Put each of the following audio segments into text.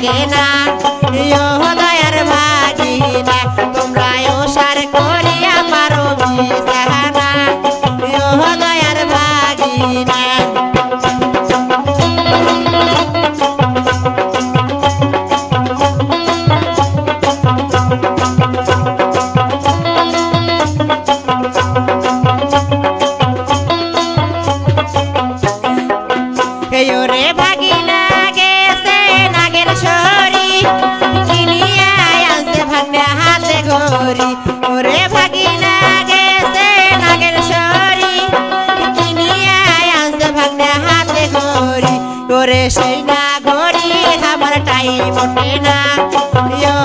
লাগে না ও দয়ার ভাগিনা তোমরা ওসার করিয়া পারো বিছানা ও দয়ার ভাগিনা ওরে ভাগিনা গেছে নাগের শহরি কিনিয়া আনছে ভাগনা হাতে ঘড়ি ওরে ভাগিনা গেছে নাগের শহরি কিনিয়া আনছে ভাগনা হাতে ঘড়ি ওরে সেই না ঘড়ি আমার টাইম ওঠে না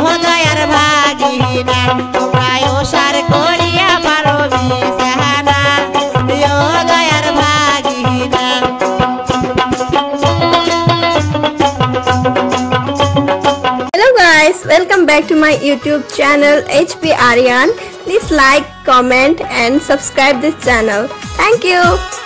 ও দয়ার ভাগিনা তোমরা ওসার করিয়া পারো বিছানা ও দয়ার ভাগিনা Welcome back to my YouTube channel HP Aryan. Please like, comment and subscribe this channel. Thank you.